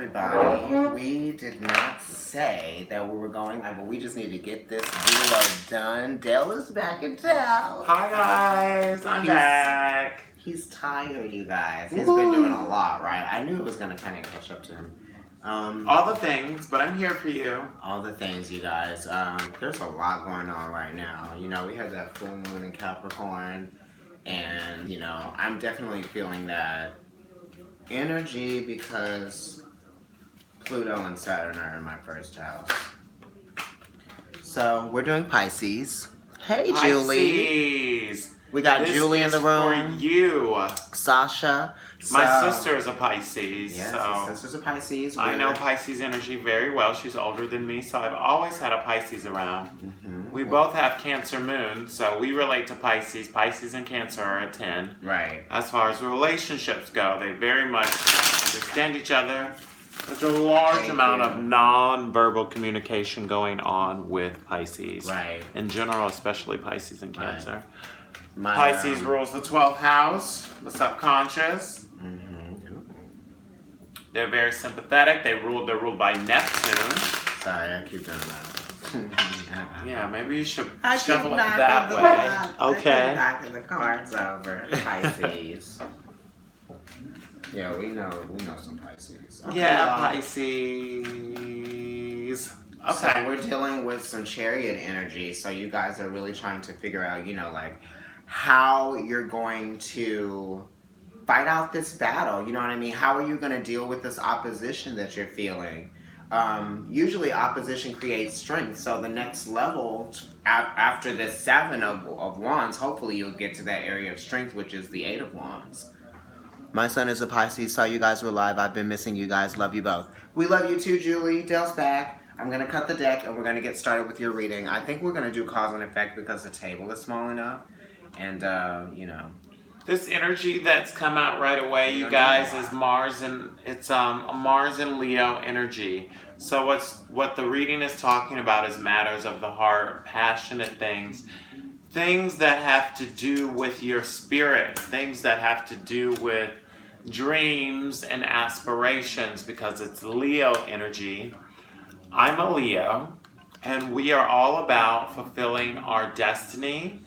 everybody. We did not say that we were going live, but we just need to get this video done. Dale is back in town. Hi guys, I'm back. He's tired, you guys. He's been doing a lot, right? I knew it was going to kind of catch up to him. All the things, but I'm here for you. All the things, you guys. There's a lot going on right now. You know, we had that full moon in Capricorn, and, you know, I'm definitely feeling that energy because Pluto and Saturn are in my first house. So we're doing Pisces. Hey, Julie. Pisces. We got This Julie in is the room. For you. Sasha. My sister is a Pisces. Yes, so his sister's a Pisces. I know Pisces energy very well. She's older than me, so I've always had a Pisces around. Mm-hmm. We both have Cancer moon, so we relate to Pisces. Pisces and Cancer are a 10. Right. As far as relationships go, they very much understand each other. There's a large amount of non-verbal communication going on with Pisces. Right. In general, especially Pisces and Cancer. My, Pisces rules the 12th house, the subconscious. Mm-hmm. They're very sympathetic. They're ruled by Neptune. Sorry, I keep doing that. Yeah, maybe you should I shuffle it keep that knocking way. I keep knocking the cards over. Pisces. Yeah, we know some Pisces. Okay, Yeah, Pisces. Okay. So we're dealing with some chariot energy. So you guys are really trying to figure out, you know, like how you're going to fight out this battle. You know what I mean? How are you going to deal with this opposition that you're feeling? Usually opposition creates strength. So the next level after the 7 of Wands, hopefully you'll get to that area of strength, which is the 8 of Wands. My son is a Pisces. Saw you guys were live. I've been missing you guys. Love you both. We love you too, Julie. Dale's back. I'm going to cut the deck and we're going to get started with your reading. I think we're going to do cause and effect because the table is small enough. And, you know. This energy that's come out right away, you guys, is Mars, and it's Mars and Leo energy. So what the reading is talking about is matters of the heart, passionate things that have to do with your spirit, things that have to do with dreams and aspirations, because it's Leo energy. I'm a Leo, and we are all about fulfilling our destiny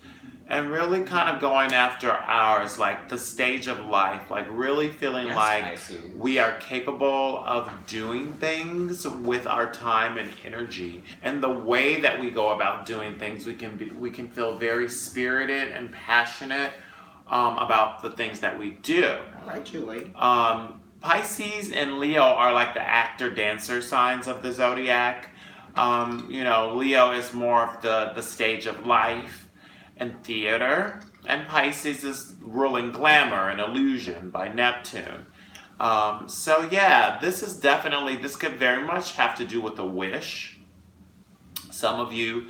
and really kind of going after ours, like the stage of life, like really feeling like we are capable of doing things with our time and energy. And the way that we go about doing things, we can feel very spirited and passionate about the things that we do. All right, Julie. Pisces and Leo are like the actor-dancer signs of the zodiac. You know, Leo is more of the stage of life and theater, and Pisces is ruling glamour and illusion by Neptune. So yeah, this could very much have to do with a wish. Some of you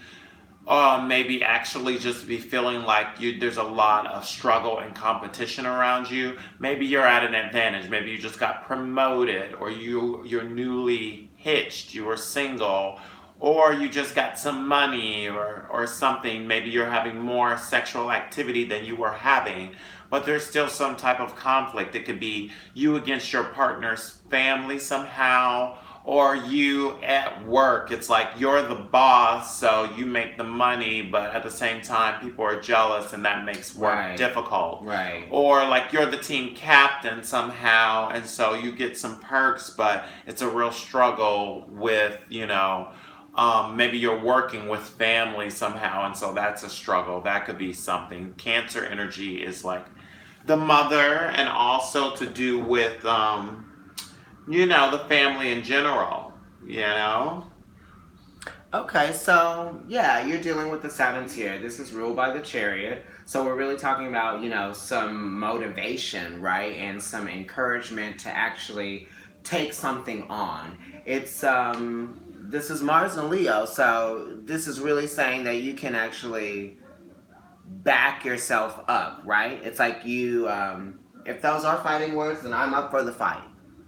maybe actually just be feeling like there's a lot of struggle and competition around you. Maybe you're at an advantage. Maybe you just got promoted, or you're newly hitched, you were single, or you just got some money or something. Maybe you're having more sexual activity than you were having, but there's still some type of conflict. It could be you against your partner's family somehow, or you at work. It's like you're the boss, so you make the money, but at the same time, people are jealous, and that makes work difficult. Right. Or like you're the team captain somehow, and so you get some perks, but it's a real struggle with, you know, maybe you're working with family somehow, and so that's a struggle. That could be something. Cancer energy is like the mother, and also to do with, you know, the family in general, you know? Okay, so yeah, you're dealing with the 7th here. This is ruled by the Chariot. So we're really talking about, you know, some motivation, right? And some encouragement to actually take something on. It's, this is Mars and Leo, so this is really saying that you can actually back yourself up, right? It's like you, if those are fighting words, then I'm up for the fight,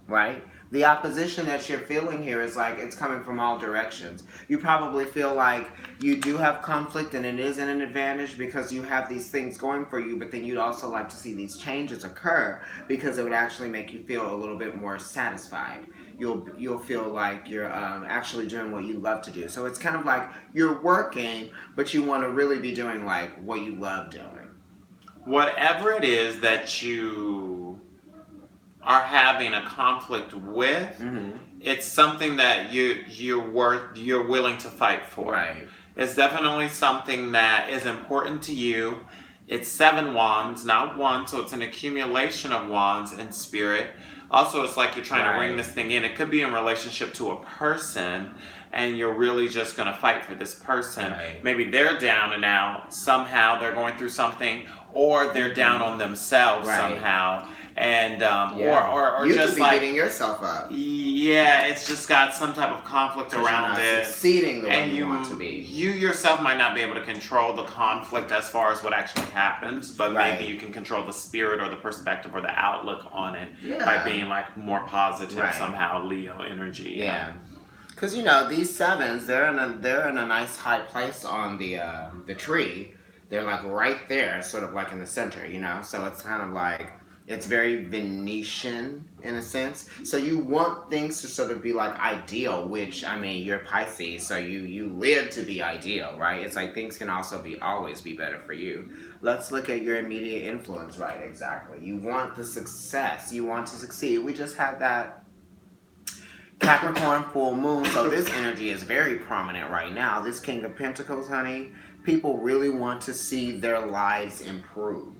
right? The opposition that you're feeling here is like it's coming from all directions. You probably feel like you do have conflict and it isn't an advantage because you have these things going for you, but then you'd also like to see these changes occur because it would actually make you feel a little bit more satisfied. you'll feel like you're actually doing what you love to do. So it's kind of like you're working, but you want to really be doing like what you love doing. Whatever it is that you are having a conflict with, Hmm. it's something that you're willing to fight for. Right. It's definitely something that is important to you. It's seven wands, not one, so it's an accumulation of wands in spirit. Also, it's like you're trying to ring Right. this thing in. It could be in relationship to a person, and you're really just going to fight for this person. Right. Maybe they're down and out. Somehow they're going through something, or they're down Hmm. on themselves Right. somehow. And Yeah. or You could just be like, beating yourself up yeah, it's just got some type of conflict because you're around not it, succeeding the way and you want to be. you yourself might not be able to control the conflict as far as what actually happens, but maybe Right. you can control the spirit or the perspective or the outlook on it by Yeah. being like more positive Right. somehow, Leo energy. Yeah. Because these sevens, they're in a nice high place on the tree. They're like right there, sort of like in the center. So it's kind of like it's very Venetian in a sense. So you want things to sort of be like ideal, which I mean you're Pisces, so you live to be ideal, right? It's like things can also be always be better for you. Let's look at your immediate influence, right? Exactly. You want the success. You want to succeed. We just had that Capricorn full moon, so this energy is very prominent right now. This King of Pentacles, honey, people really want to see their lives improve.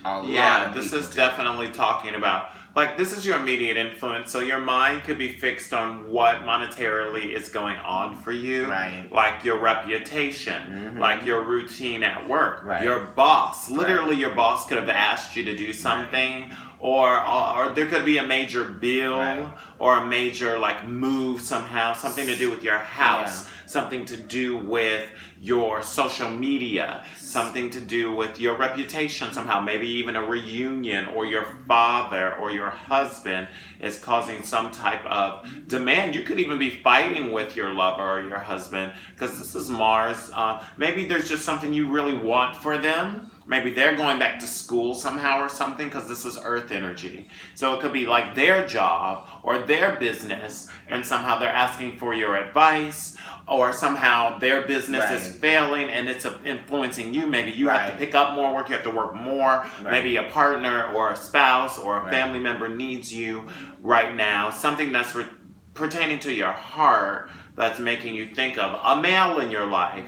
A lot Yeah, of this people is do. definitely talking about like this is your immediate influence. So your mind could be fixed on what monetarily is going on for you, Right. like your reputation, like Mm-hmm. your routine at work, Right. your boss. Right. Literally, your boss could have asked you to do Right. something, or there could be a major Right. bill or a major like move somehow, something to do with your Yeah. house, something to do with your social media, something to do with your reputation somehow, maybe even a reunion, or your father or your husband is causing some type of demand. You could even be fighting with your lover or your husband because this is Mars. Maybe there's just something you really want for them. Maybe they're going back to school somehow or something because this is earth energy. So it could be like their job or their business, and somehow they're asking for your advice, or somehow their business is Right. failing and it's influencing you. Maybe you have to Right. pick up more work, you have to work more. Right. Maybe a partner or a spouse or a Right. family member needs you right now. Something that's pertaining to your heart that's making you think of a male in your life,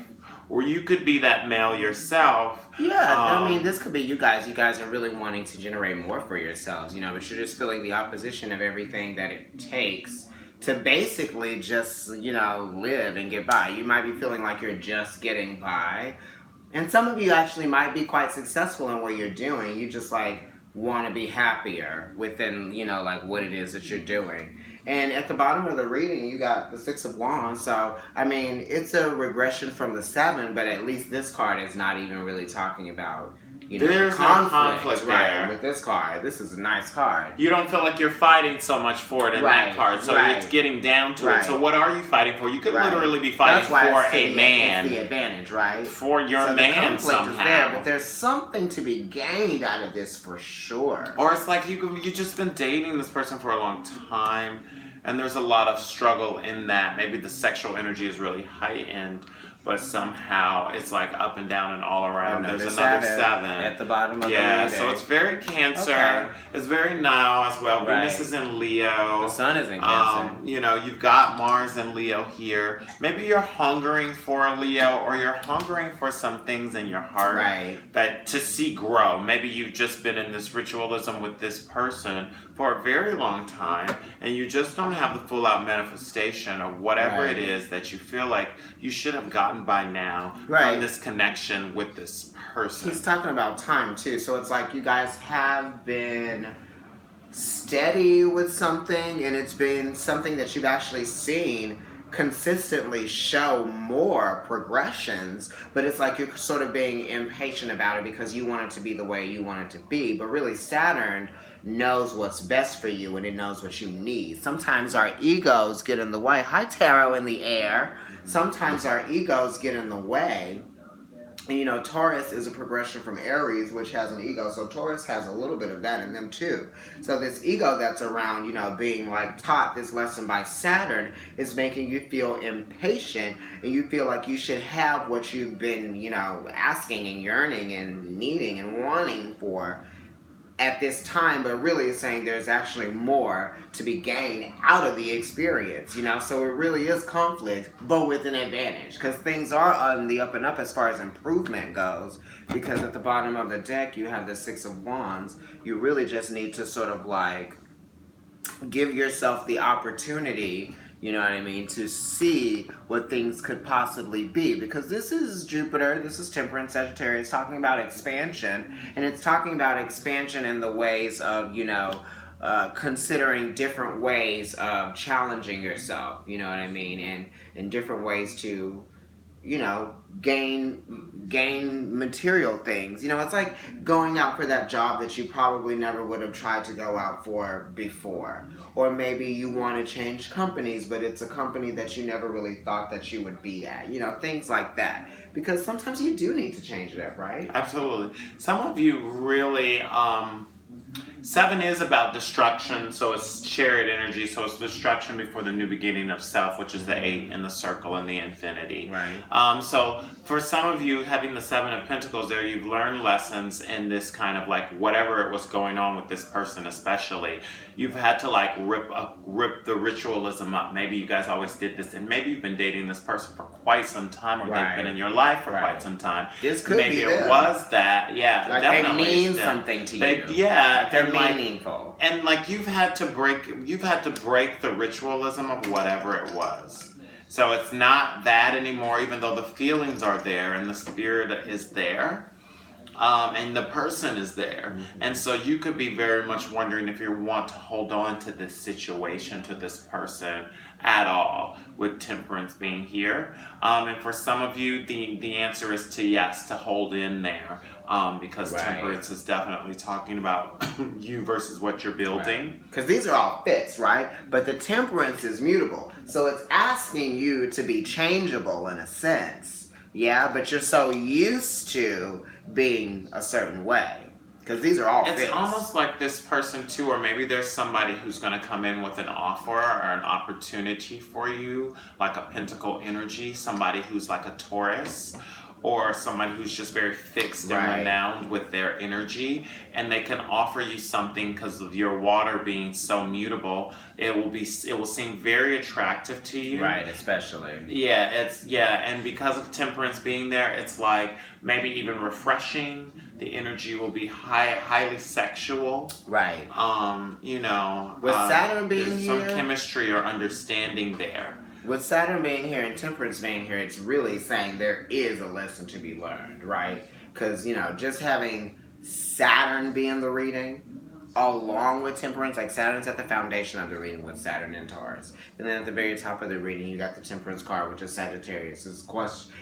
or you could be that male yourself. Yeah, I mean, Um, this could be you guys. You guys are really wanting to generate more for yourselves, but you're just feeling the opposition of everything that it takes to basically just, live and get by. You might be feeling like you're just getting by. And some of you actually might be quite successful in what you're doing. You just like want to be happier within, like what it is that you're doing. And at the bottom of the reading, you got the Six of Wands. So, I mean, it's a regression from the seven, but at least this card is not even really talking about, there's no conflict, conflict right? there. With this card, this is a nice card. You don't feel like you're fighting so much for it in that Right, card, so it's right, getting down to it. So right, what are you fighting for? You could right. literally be fighting That's why for it's, a it's the man, advantage, right? for your So the man conflict is there, somehow. but there's something to be gained out of this for sure. Or it's like you just been dating this person for a long time, and there's a lot of struggle in that. Maybe the sexual energy is really heightened, but somehow it's like up and down and all around. There's another seven. At the bottom of Yeah, the so reading. it's very Cancer. Okay. It's very now as well. Right. Venus is in Leo. The sun is in Cancer. You've got Mars and Leo here. Maybe you're hungering for a Leo, or you're hungering for some things in your heart Right. that to see grow. Maybe you've just been in this ritualism with this person for a very long time, and you just don't have the full out manifestation of whatever Right. it is that you feel like you should have gotten by now Right. from this connection with this person. He's talking about time too, so it's like you guys have been steady with something, and it's been something that you've actually seen consistently show more progressions, but it's like you're sort of being impatient about it because you want it to be the way you want it to be. But really, Saturn knows what's best for you, and it knows what you need. Sometimes our egos get in the way. Hi, Tarot in the air. Sometimes our egos get in the way And, Taurus is a progression from Aries, which has an ego. So Taurus has a little bit of that in them too. So this ego that's around, being like taught this lesson by Saturn is making you feel impatient, and you feel like you should have what you've been, asking and yearning and needing and wanting for at this time, but really it's saying there's actually more to be gained out of the experience, So it really is conflict, but with an advantage, because things are on the up and up as far as improvement goes. Because at the bottom of the deck, you have the Six of Wands. You really just need to sort of like give yourself the opportunity, to see what things could possibly be. Because this is Jupiter, this is Temperance, Sagittarius, talking about expansion, and it's talking about expansion in the ways of, considering different ways of challenging yourself, and in different ways to gain material things. It's like going out for that job that you probably never would have tried to go out for before. Or maybe you want to change companies, but it's a company that you never really thought that you would be at. Things like that. Because sometimes you do need to change it up, right? Absolutely. Some of you really, seven is about destruction, so it's chariot energy, so it's destruction before the new beginning of self, which is the eight in the circle and the infinity. Right. So for some of you, having the Seven of Pentacles there, you've learned lessons in this kind of like whatever it was going on with this person, especially. You've had to like rip the ritualism up. Maybe you guys always did this, and maybe you've been dating this person for quite some time, or they've been in your life for quite some time. This could maybe be it was that, yeah, like definitely. They mean something to you. Yeah, like they're meaningful. And like you've had to break the ritualism of whatever it was. So it's not that anymore, even though the feelings are there and the spirit is there. And the person is there. Mm-hmm. And so you could be very much wondering if you want to hold on to this situation, to this person at all, with Temperance being here. And for some of you, the answer is to yes, to hold in there. Because Temperance is definitely talking about you versus what you're building. Because these are all fits, right? But the Temperance is mutable. So it's asking you to be changeable in a sense. Yeah, but you're so used to being a certain way. Because these are all It's fits. almost like this person too, or maybe there's somebody who's going to come in with an offer or an opportunity for you, like a pentacle energy, somebody who's like a Taurus, or somebody who's just very fixed and renowned with their energy, and they can offer you something because of your water being so mutable. It will seem very attractive to you. Right, especially. And because of Temperance being there, it's like maybe even refreshing. The energy will be highly sexual. Right. With Saturn being there's here, some chemistry or understanding there. With Saturn being here and Temperance being here, it's really saying there is a lesson to be learned, right? Because, just having Saturn be in the reading, along with Temperance, like Saturn's at the foundation of the reading with Saturn and Taurus. And then at the very top of the reading, you got the Temperance card, which is Sagittarius.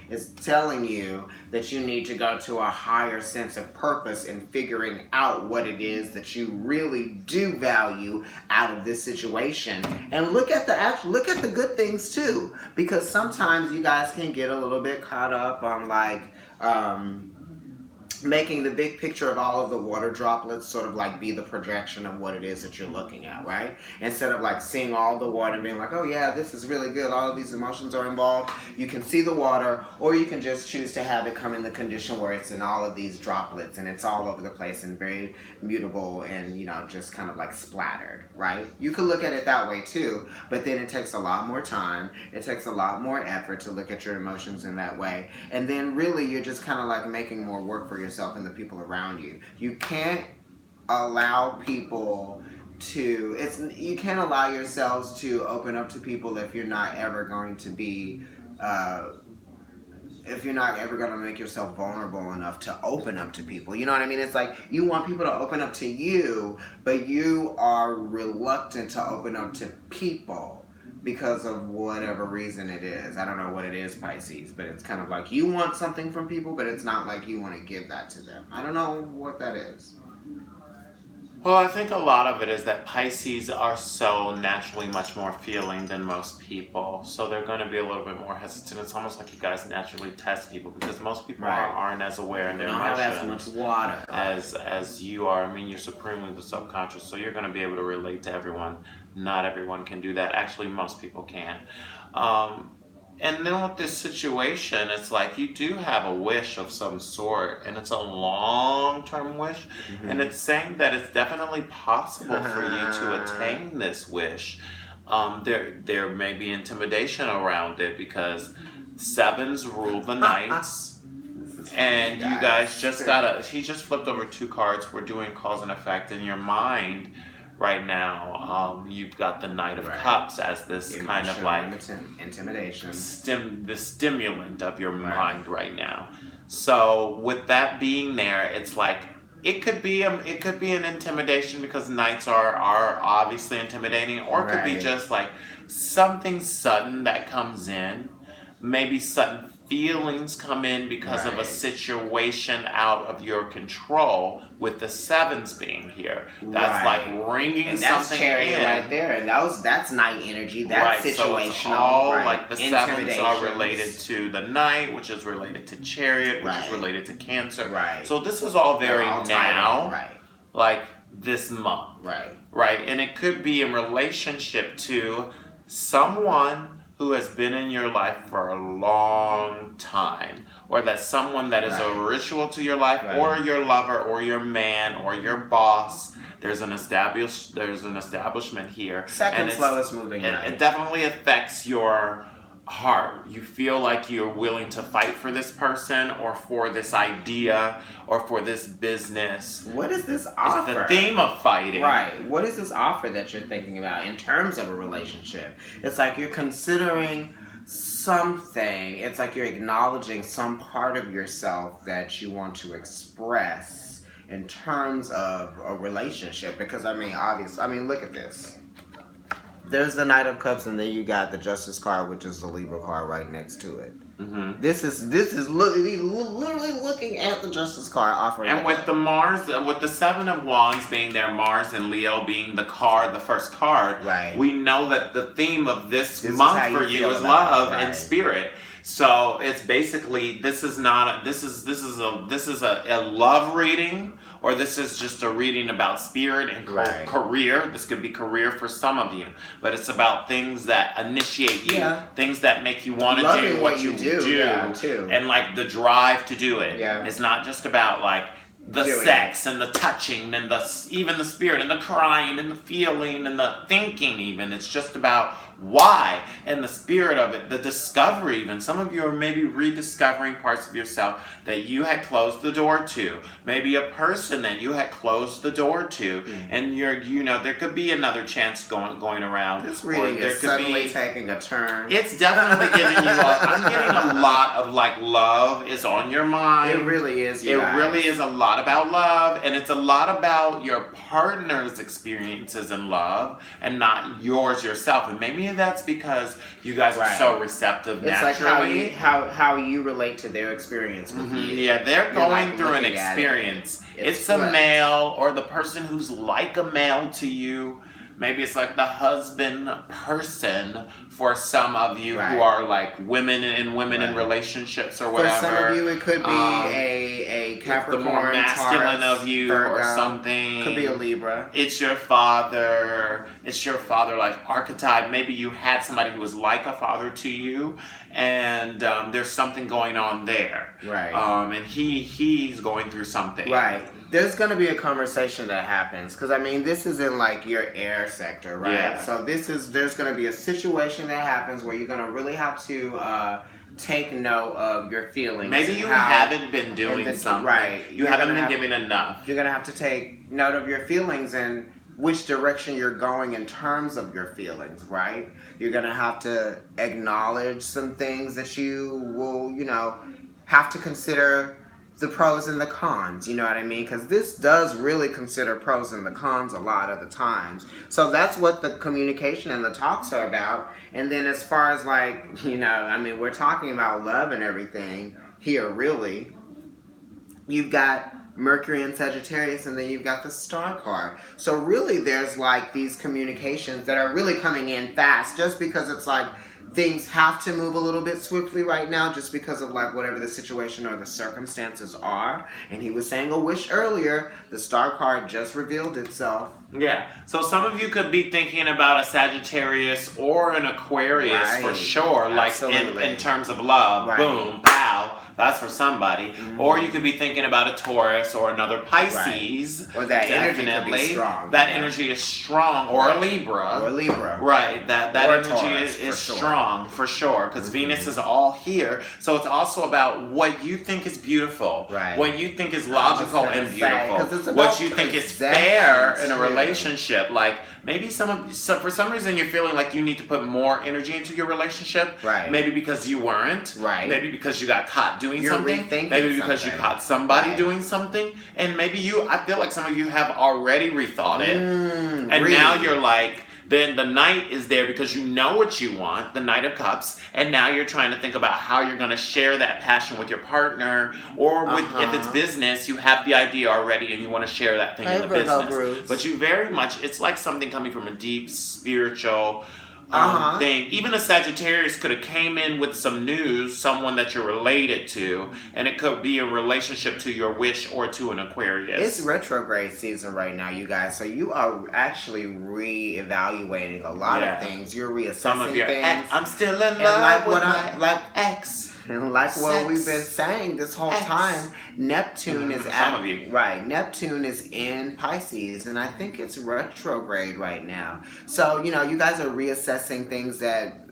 It's telling you that you need to go to a higher sense of purpose in figuring out what it is that you really do value out of this situation. And look at the good things too, because sometimes you guys can get a little bit caught up on making the big picture of all of the water droplets sort of like be the projection of what it is that you're looking at, right? Instead of like seeing all the water and being like, oh yeah, this is really good, all of these emotions are involved, you can see the water, or you can just choose to have it come in the condition where it's in all of these droplets and it's all over the place and very mutable and, just kind of like splattered, right? You could look at it that way too, but then it takes a lot more time, it takes a lot more effort to look at your emotions in that way, and then really you're just kind of like making more work for yourself and the people around you. You can't allow people you can't allow yourselves to open up to people if you're not ever going to be if you're not ever going to make yourself vulnerable enough to open up to people. You know what I mean? It's like you want people to open up to you, but you are reluctant to open up to people because of whatever reason it is. I don't know what it is, Pisces, but it's kind of like you want something from people, but it's not like you want to give that to them. I don't know what that is. Well, I think a lot of it is that Pisces are so naturally much more feeling than most people. So they're going to be a little bit more hesitant. It's almost like you guys naturally test people because most people Right. aren't as aware in You their don't have as emotions much water. as you are. I mean, you're supremely the subconscious, so you're going to be able to relate to everyone. Not everyone can do that. Actually, most people can. Um, and then with this situation, it's like you do have a wish of some sort, and it's a long-term wish, and Hmm. it's saying that it's definitely possible for you to attain this wish. There may be intimidation around it because sevens rule the nights, This is funny, and you guys guys. just gotta. He just flipped over two cards. We're doing cause and effect in your mind right now. You've got the Knight of Right. Cups as this kind of Emotional like intimidation. the stimulant of your Right. mind right now. So with that being there, it's like it could be an intimidation because knights are obviously intimidating, or it could be Right. just like something sudden that comes in. Maybe sudden feelings come in because of a Right. situation out of your control with the sevens being here. That's like Right. ringing And that's something chariot right in. there. And that's night energy. That's Right, so it's situational. all Right. like the sevens are related Intimidations. to the night, which is related to chariot, which is Right. related to Cancer. Right. So this is all They're very all tied in. now, Right. like this month, Right. right? And it could be in relationship to someone who has been in your life for a long time, or that someone that is a Right. ritual to your life, or Right. your lover, or your man, or your boss. There's an establishment here, and Second slowest moving it night. definitely affects your heart. You feel like you're willing to fight for this person, or for this idea, or for this business. What is this It's the offer? theme of fighting. Right. What is this offer that you're thinking about in terms of a relationship? It's like you're considering something. It's like you're acknowledging some part of yourself that you want to express in terms of a relationship. Because I mean, obviously, I mean, look at this. There's the Knight of Cups, and then you got the Justice card, which is the Libra card right next to it. Hmm. This is literally looking at the Justice card, offering. And with the Mars, with the Seven of Wands being there, Mars and Leo being the card, the first card, Right. we know that the theme of this This is month how you for you feel is about it, love and right. spirit. So it's basically this is not this is a love reading, or this is just a reading about spirit and Right. career. This could be career for some of you, but it's about things that initiate you, Yeah. things that make you want to do Loving what you do, yeah, too. and like the drive to do it. Yeah. It's not just about like the Doing sex and the touching and even the spirit and the crying and the feeling and the thinking. Even it's just about why and the spirit of it, the discovery. Even some of you are maybe rediscovering parts of yourself that you had closed the door to, maybe a person that you had closed the door to, and there could be another chance going around. This or reading there is could suddenly be taking a turn. it's definitely giving you I'm getting a lot of like love is on your mind. It really is. It You guys. really is a lot about love, and it's a lot about your partner's experiences in love and not yours yourself. And maybe that's because you guys are Right. so receptive It's like naturally. how you relate to their experience with you. Yeah, they're You're going like through an looking at it. experience. It's It's a flipped. male, or the person who's like a male to you. Maybe it's like the husband person for some of you Right. who are like women in Right. relationships or For whatever. some of you, it could be Um, a the Capricorn, more masculine Taurus, of you, Virgo. or something. Could be a Libra. It's your father. It's your father like archetype. Maybe you had somebody who was like a father to you, and there's something going on there. Right. And he's going through something. Right. There's going to be a conversation that happens because I mean this is in like your air sector, right? Yeah. So there's going to be a situation that happens where you're going to really have to take note of your feelings. Maybe and you how- haven't been doing and the- something. right. You You're haven't gonna been have- giving enough. You're going to have to take note of your feelings and which direction you're going in terms of your feelings, right? You're going to have to acknowledge some things that you will, have to consider the pros and the cons, you know what I mean? Because this does really consider pros and the cons a lot of the times. So that's what the communication and the talks are about. And then as far as like, I mean, we're talking about love and everything here, really. You've got Mercury in Sagittarius, and then you've got the Star card. So really, there's like these communications that are really coming in fast, just because it's like things have to move a little bit swiftly right now, just because of like whatever the situation or the circumstances are. And he was saying a wish earlier. The Star card just revealed itself. Yeah. So some of you could be thinking about a Sagittarius or an Aquarius for Right. sure, like Absolutely. in terms of love. Right. Boom, pow. That's for somebody. Mhm. Or you could be thinking about a Taurus or another Pisces. Or that energy could Definitely. be strong. That Yeah. energy is strong. Or a Libra. Or Libra. Right, that Or energy Taurus, is for sure. strong for sure because Mhm. Venus is all here. So it's also about what you think is beautiful, Right. what you think is logical gonna and say, beautiful, 'cause it's what about you think is possession, fair in a too. relationship. Like maybe for some reason you're feeling like you need to put more energy into your relationship. Right. Maybe because you weren't. Right. Maybe because you got caught doing You're something. rethinking Maybe because you something. caught somebody Right. doing something. And maybe I feel like some of you have already rethought it. And Really? now you're like, then the Knight is there because you know what you want, the Knight of Cups, and now you're trying to think about how you're going to share that passion with your partner, or with if it's business, you have the idea already and you want to share that thing in the Virgo business. Bruce. But you very much, it's like something coming from a deep spiritual thing. Even a Sagittarius could have came in with some news, someone that you're related to, and it could be a relationship to your wish or to an Aquarius. It's retrograde season right now, you guys. So you are actually re-evaluating a lot Yeah. of things. You're reassessing Some of your things. I'm still in And love like with what my like ex. and like what Sex. we've been saying this whole X. time, Neptune is Some of you. right. Neptune is in Pisces, and I think it's retrograde right now. So you guys are reassessing things that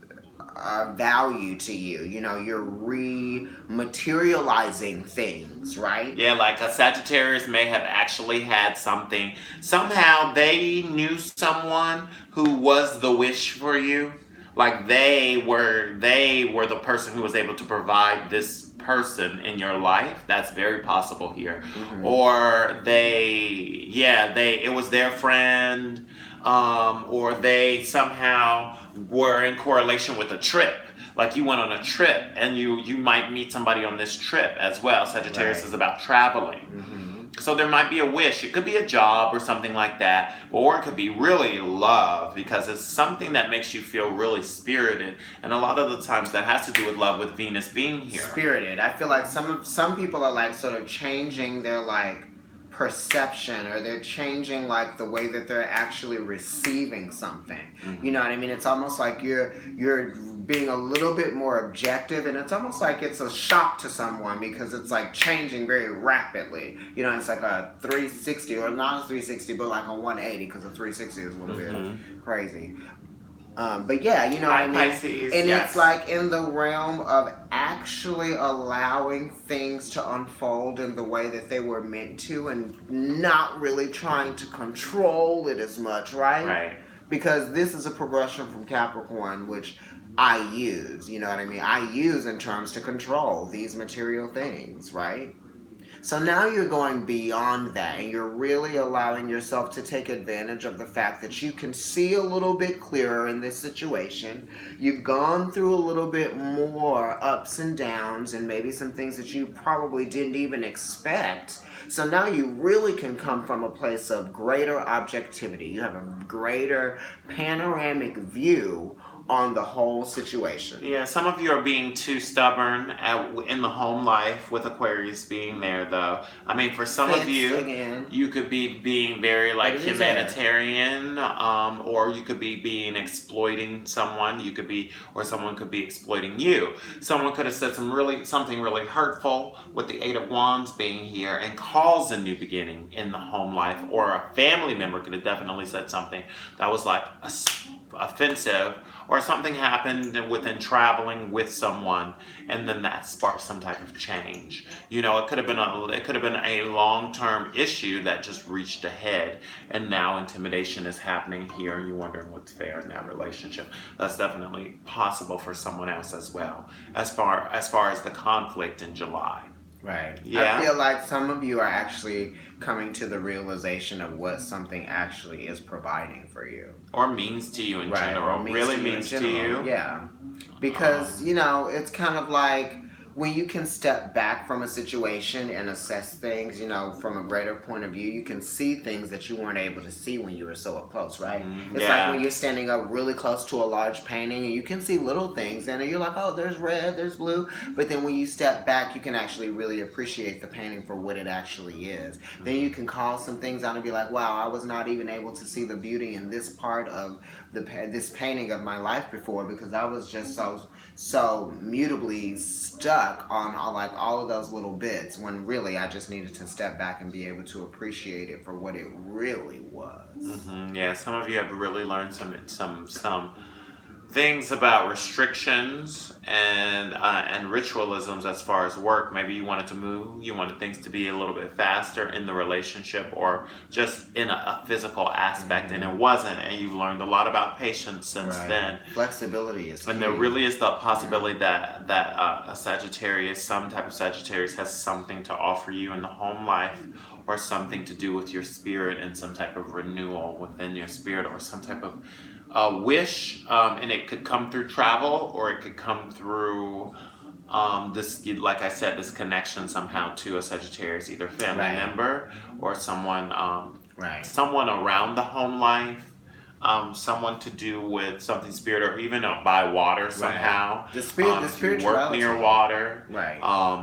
are value to you. You're rematerializing things, right? Yeah, like a Sagittarius may have actually had something. Somehow they knew someone who was the wish for you. Like they were the person who was able to provide this person in your life. That's very possible here. Mhm. Or it was their friend, or they somehow were in correlation with a trip. Like you went on a trip and you might meet somebody on this trip as well. Sagittarius Right. is about traveling. Mhm. So there might be a wish. It could be a job or something like that, or it could be really love because it's something that makes you feel really spirited. And a lot of the times that has to do with love with Venus being here. Spirited. I feel like some people are like sort of changing their like perception, or they're changing like the way that they're actually receiving something. Mhm. You know what I mean? It's almost like you're being a little bit more objective, and it's almost like it's a shock to someone because it's like changing very rapidly. It's like a 360, or not a 360, but like a 180, because a 360 is a little bit crazy. But yeah, you know what I mean? Pisces, And yes. it's like in the realm of actually allowing things to unfold in the way that they were meant to, and not really trying to control it as much, right? Right. Because this is a progression from Capricorn, which I use, you know what I mean? I use in terms to control these material things, right? So now you're going beyond that, and you're really allowing yourself to take advantage of the fact that you can see a little bit clearer in this situation. You've gone through a little bit more ups and downs, and maybe some things that you probably didn't even expect. So now you really can come from a place of greater objectivity. You have a greater panoramic view on the whole situation. Yeah, some of you are being too stubborn in the home life with Aquarius being there, though. I mean, for some of you, Again. you could be being very like But it is there. humanitarian, or you could be being exploiting someone. Or someone could be exploiting you. Someone could have said something really hurtful with the Eight of Wands being here and caused a new beginning in the home life, or a family member could have definitely said something that was like offensive, or something happened within traveling with someone, and then that sparked some type of change. It could have been a long-term issue that just reached ahead, and now intimidation is happening here, and you're wondering what's fair in that relationship. That's definitely possible for someone else as well. As far as the conflict in July. Right. Yeah. I feel like some of you are actually coming to the realization of what something actually is providing for you. Or means to you in Right. general. Or Really in means to general. you. Yeah. Because, it's kind of like when you can step back from a situation and assess things, from a greater point of view, you can see things that you weren't able to see when you were so up close, right? It's like when Yeah. you're standing up really close to a large painting and you can see little things and you're like, oh, there's red, there's blue. But then when you step back, you can actually really appreciate the painting for what it actually is. Then you can call some things out and be like, wow, I was not even able to see the beauty in this part of this painting of my life before because I was just so mutably stuck on like all of those little bits when really I just needed to step back and be able to appreciate it for what it really was. Yeah, some of you have really learned some things about restrictions and ritualisms as far as work. Maybe you wanted to move, you wanted things to be a little bit faster in the relationship or just in a physical aspect, and it Hmm. wasn't. And you've learned a lot about patience since Right. then. Flexibility is And there key. really is the Yeah. possibility that a Sagittarius, some type of Sagittarius, has something to offer you in the home life, or something to do with your spirit and some type of renewal within your spirit, or some type of wish. And it could come through travel, or it could come through this, like I said, this connection somehow to a Sagittarius, either family Right. member or someone, Right. someone around the home life, someone to do with something spirit, or even by water Right. somehow. The If you work near spirituality. water, Right.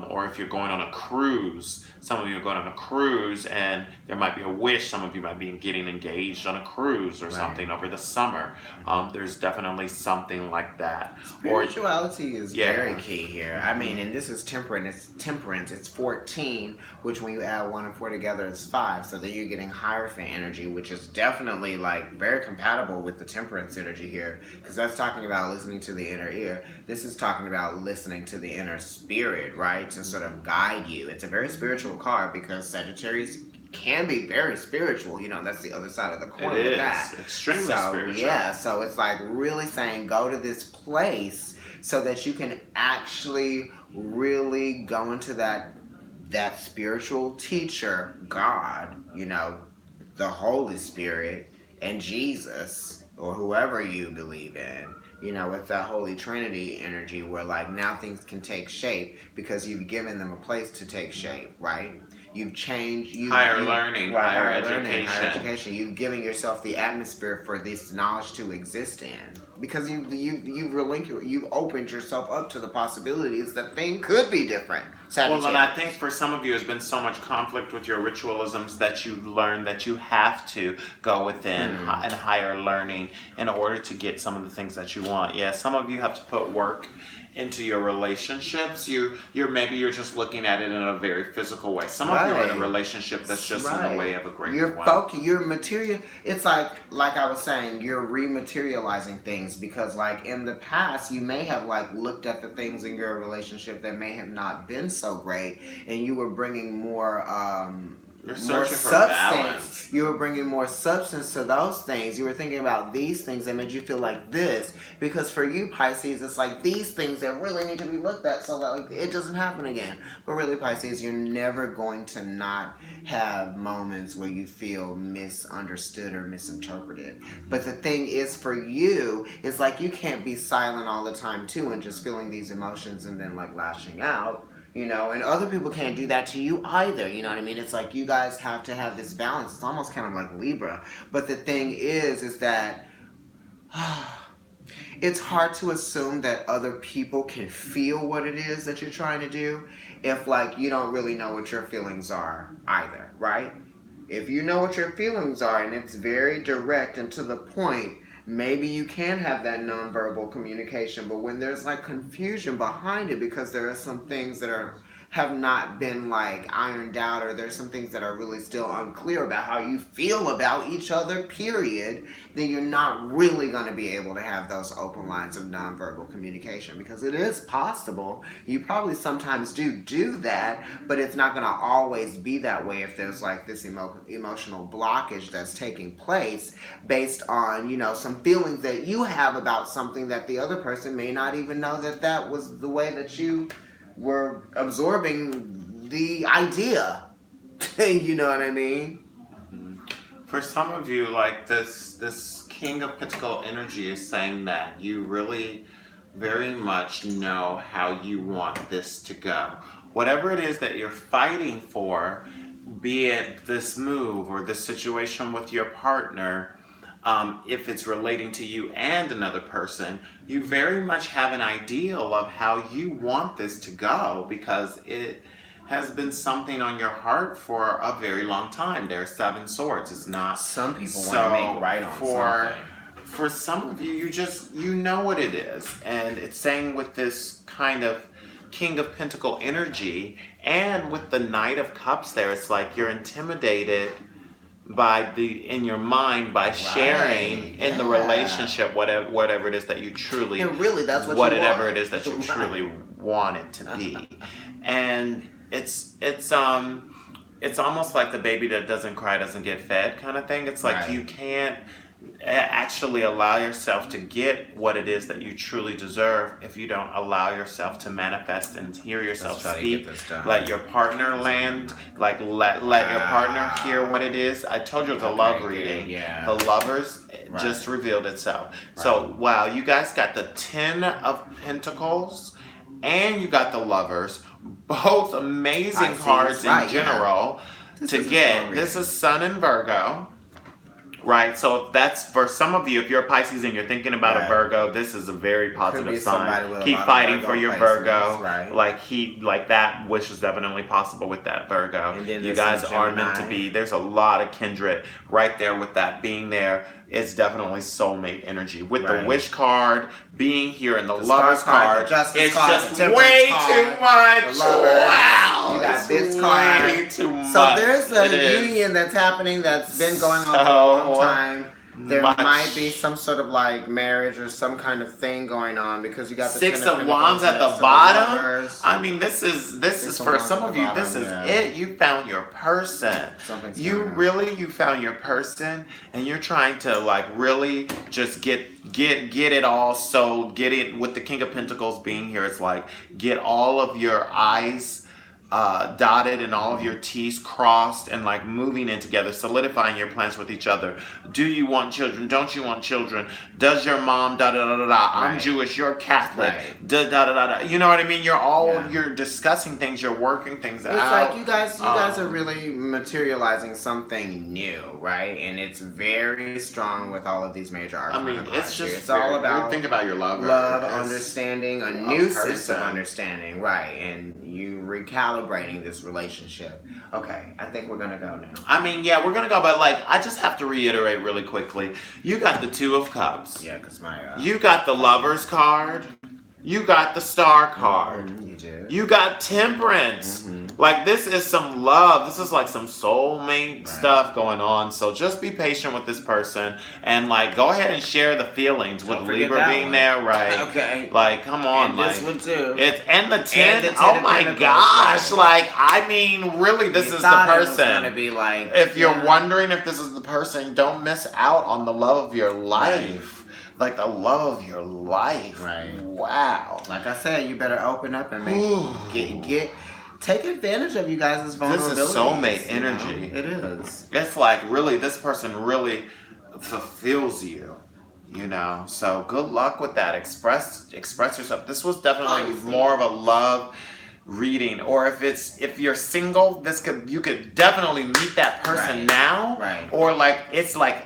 or if you're going on a cruise, some of you are going on a cruise, and there might be a wish. Some of you might be getting engaged on a cruise or Right. something over the summer. Mhm. There's definitely something like that. Or Spirituality is very yeah. key here. I mean, Hmm. and this is temperance. It's 14, which when you add 1 and 4 together, it's 5. So then you're getting Hierophant energy, which is definitely like very compatible with the temperance energy here, because that's talking about listening to the inner ear. This is talking about listening to the inner spirit, right? To sort of guide you. It's a very spiritual card because Sagittarius can be very spiritual. That's the other side of the It coin with is that. extremely So spiritual. yeah, so it's like really saying go to this place so that you can actually really go into that spiritual teacher, God, the Holy Spirit and Jesus or whoever you believe in. With that Holy Trinity energy where like now things can take shape because you've given them a place to take shape, right? You've changed Higher you learning, right, higher higher learning, higher education. education. You've given yourself the atmosphere for this knowledge to exist in because you've opened yourself up to the possibilities that things could be different. Well, and I think Sagittarius. for some of you, there's been so much conflict with your ritualisms that you've learned that you have to go within Hmm. and higher learning in order to get some of the things that you want. Yeah, some of you have to put work into your relationships. You're just looking at it in a very physical way. Some of you are in a Right. relationship that's just in the way Right. of a greater You're one. focused. You're material. It's like I was saying. You're rematerializing things because, like in the past, you may have like looked at the things in your relationship that may have not been so great, and you were bringing You're more searching for substance. balance. You were bringing more substance to those things. You were thinking about these things that made you feel like this. Because for you, Pisces, it's like these things that really need to be looked at so that like it doesn't happen again. But really, Pisces, you're never going to not have moments where you feel misunderstood or misinterpreted. But the thing is, for you, it's like you can't be silent all the time too and just feeling these emotions and then like lashing out. And other people can't do that to you either. You know what I mean? It's like you guys have to have this balance. It's almost kind of like Libra. But the thing is that it's hard to assume that other people can feel what it is that you're trying to do if like you don't really know what your feelings are either, right? If you know what your feelings are and it's very direct and to the point, maybe you can have that nonverbal communication. But when there's like confusion behind it because there are some things that have not been like ironed out, or there's some things that are really still unclear about how you feel about each other, period, then you're not really going to be able to have those open lines of nonverbal communication because it is possible. You probably sometimes do that, but it's not going to always be that way if there's like this emotional blockage that's taking place based on, some feelings that you have about something that the other person may not even know that was the way that you were absorbing the idea. You know what I mean? Mhm. For some of you, like this King of Pentacle energy is saying that you really very much know how you want this to go. Whatever it is that you're fighting for, be it this move or this situation with your partner, if it's relating to you and another person, you very much have an ideal of how you want this to go because it has been something on your heart for a very long time. There's seven swords. It's not Some people want to so make right on for something. for some of you, you know what it is, and it's saying with this kind of King of Pentacle energy, and with the Knight of Cups there, it's like you're intimidated by the in your mind by sharing Right. in the Yeah. relationship whatever it is that you truly And really, that's what you whatever want. it is that you Right. truly want it to be. And it's almost like the baby that doesn't cry doesn't get fed kind of thing. It's like you Right. can't actually allow yourself to get what it is that you truly deserve if you don't allow yourself to manifest and hear Let's yourself try to get speak. this done. Let your partner land, like let your partner hear what it is. I told you it's a love Okay, good. reading. Yeah. The lovers Right. just revealed itself. Right. So wow, you guys got the 10 of Pentacles and you got the lovers, both amazing Pisces, cards in right, yeah. general This to is a get. strong This reading. is Sun in Virgo. Right, so that's for some of you. If you're a Pisces and you're thinking about a Right. Virgo, this is a very Could positive be sign. somebody with a Keep lot of fighting Virgo for your placements, Virgo. right? Like that wish is definitely possible with that Virgo. And then You there's guys some are meant to Gemini. be. There's a lot of kindred right there with that being there. It's definitely soulmate energy. With the Right. wish card being here and the The lovers Star card, card, the Justice it's card, just the Temperance way card, too much. the Lovers. Wow, You got it's this way card. too much. So there's It a is. union that's happening that's been going on for a long So time. There much. might be some sort of like marriage or some kind of thing going on because you got the Six Ten of Wands at Pentacles the next to bottom. Lovers. I mean, this is Six of for Wands some at of the you. bottom, This is yeah. it. You found your person. Something's You going on. really you found your person, and you're trying to like really just get it all. So get it with the King of Pentacles being here. It's like get all of your eyes dotted and all of your T's crossed and like moving in together, solidifying your plans with each other. Do you want children? Don't you want children? Does your mom da da da da da? I'm Right. Jewish. You're Catholic. Right. Da da da da da. You know what I mean? Yeah. You're discussing things. You're working things It's out. like you guys are Um, really materializing something new, right? And it's very strong with all of these major I arcana mean, cards it's here. just It's all about think about your lover. love, It's understanding, a a new sense of person. understanding, right? And you recalibrating this relationship. Okay, I think we're gonna go now. I mean, yeah, we're gonna go, but like, I just have to reiterate really quickly. You got the Two of Cups. Yeah, because my You got the Lovers card. You got the Star card. you did. You got Temperance. Mhm. Like this is some love. This is like some soulmate Right. stuff going on. So just be patient with this person and like go ahead and share the feelings with Don't forget Libra that being one. there, right? Okay. Like come on, And like this one too. it's and the 10. the 10 Oh of my Pentacles, gosh! right. Like I mean, really, this You is the thought it was person. gonna be like If you're yeah. wondering if this is the person, don't miss out on the love of your life. Like the love of your life. Right. Wow. Like I said, you better open up and Ooh. take advantage of you guys' This vulnerabilities. is soulmate you know? energy. It is. It's like really, this person really fulfills you. You know, so good luck with that. Express yourself. This was definitely more of a love reading, or if you're single, you could definitely meet that person Right. now, Right. or like it's like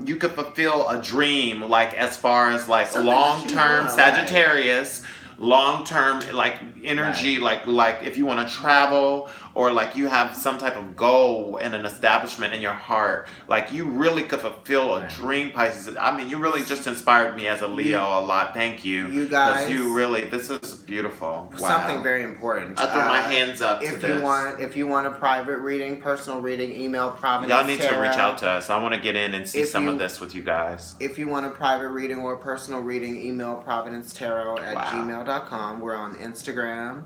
you could fulfill a dream, like as far as like Something that long you term want, Sagittarius, long term like energy, Right. like if you want to travel or like you have some type of goal and an establishment in your heart, like you really could fulfill a Right. dream, Pisces. I mean, you really just inspired me as a Leo a lot. Thank you. You 'Cause guys- you really, this is beautiful. Wow. Something very important. I threw my hands up to If this. you want a private reading, personal reading, email Providence Y'all need to Tarot. reach out to us. I want to get in and see If some of you- this with you guys. If you want a private reading or a personal reading, email providencetarot@gmail.com. We're on Instagram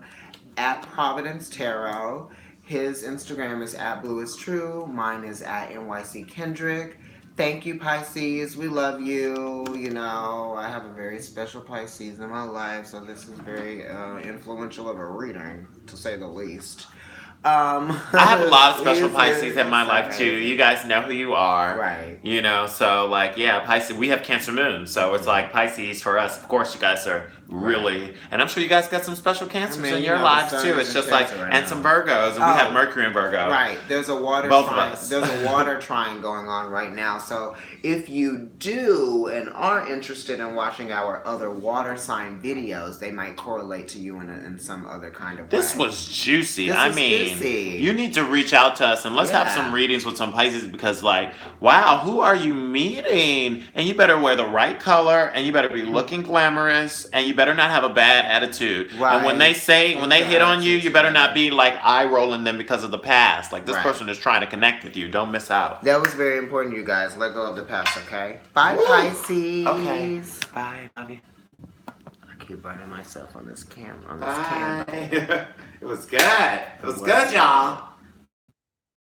at Providence Tarot. His Instagram is at Blue is True. Mine is at NYC Kendrick. Thank you, Pisces. We love you. You know, I have a very special Pisces in my life, so this is very influential of a reading, to say the least. I have a lot of special He's Pisces in my life too. amazing. You guys know who you are. Right. You know, so like, yeah, Pisces, we have Cancer Moon. So it's Mhm. like Pisces for us. Of course, you guys are really, and I'm sure you guys got some special Cancers mean, in you your know, the lives sun too. is It's in just like, Cancer right and now. some Virgos, and we have Oh. Mercury in Virgo. Right. There's a water Both of trine. us. There's a water trine going on right now. So if you do and are interested in watching our other water sign videos, they might correlate to you in some other kind of way. This was juicy. This I was mean, juicy. you need to reach out to us and let's have Yeah. some readings with some Pisces because, like, wow, who are you meeting? And you better wear the right color and you better be looking glamorous and you better not have a bad attitude. Right. And when they hit on you, you better not be like eye rolling them because of the past. Like, this Right. person is trying to connect with you. Don't miss out. That was very important, you guys. Let go of the past, okay? Bye, Woo. Pisces. Okay. Bye. Love you. I keep burning myself on this camera. Bye. It was good. It was good, y'all.